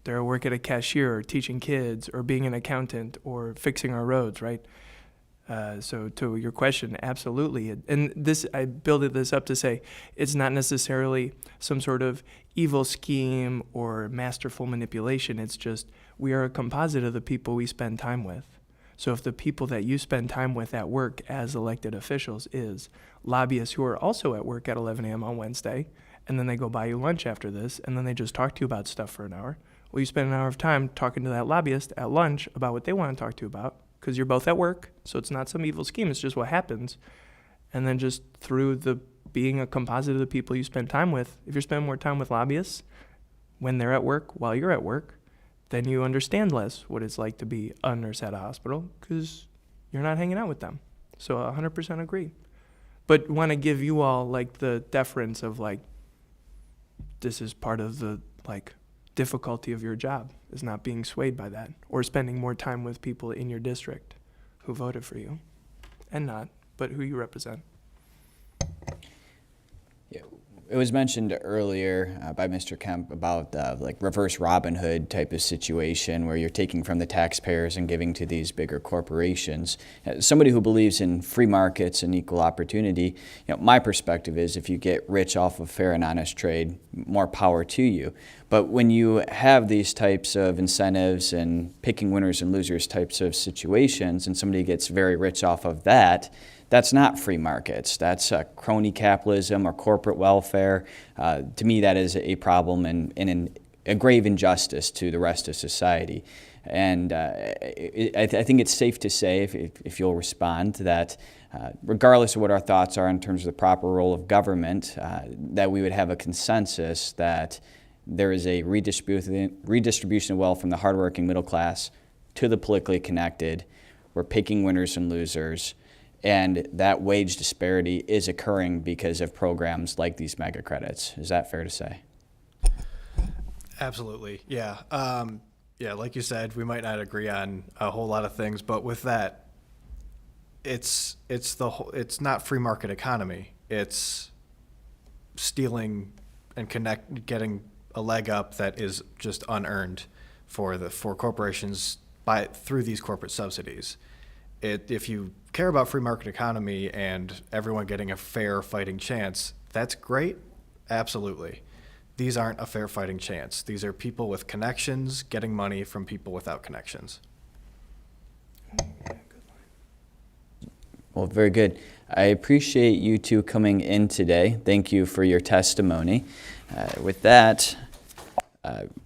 they're at work at a cashier or teaching kids or being an accountant or fixing our roads, right? So to your question, absolutely. And I built this up to say it's not necessarily some sort of evil scheme or masterful manipulation. It's just we are a composite of the people we spend time with. So if the people that you spend time with at work as elected officials is lobbyists who are also at work at 11 a.m. on Wednesday, and then they go buy you lunch after this, and then they just talk to you about stuff for an hour, well, you spend an hour of time talking to that lobbyist at lunch about what they want to talk to you about, because you're both at work, so it's not some evil scheme, it's just what happens. And then just through the being a composite of the people you spend time with, if you're spending more time with lobbyists when they're at work while you're at work, then you understand less what it's like to be a nurse at a hospital because you're not hanging out with them. So 100% agree. But want to give you all like the deference of like, this is part of the like difficulty of your job is not being swayed by that or spending more time with people in your district who voted for you and not, but who you represent. It was mentioned earlier by Mr. Kemp about like reverse Robin Hood type of situation where you're taking from the taxpayers and giving to these bigger corporations. As somebody who believes in free markets and equal opportunity, my perspective is if you get rich off of fair and honest trade, more power to you. But when you have these types of incentives and picking winners and losers types of situations and somebody gets very rich off of that, that's not free markets. That's crony capitalism or corporate welfare. To me, that is a problem and a grave injustice to the rest of society. And I think it's safe to say, if you'll respond, that regardless of what our thoughts are in terms of the proper role of government, that we would have a consensus that there is a redistribution of wealth from the hardworking middle class to the politically connected. We're picking winners and losers. And that wage disparity is occurring because of programs like these mega credits. Is that fair to say? Absolutely, yeah. Yeah, like you said, we might not agree on a whole lot of things, but with that, it's not free market economy. It's stealing and getting a leg up that is just unearned for corporations through these corporate subsidies. If you care about free market economy and everyone getting a fair fighting chance, that's great, absolutely. These aren't a fair fighting chance. These are people with connections getting money from people without connections. Well, very good. I appreciate you two coming in today. Thank you for your testimony. With that,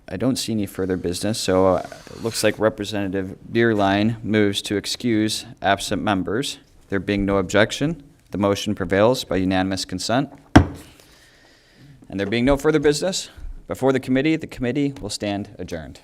I don't see any further business, so it looks like Representative Bierlein moves to excuse absent members. There being no objection, the motion prevails by unanimous consent. And there being no further business before the committee will stand adjourned.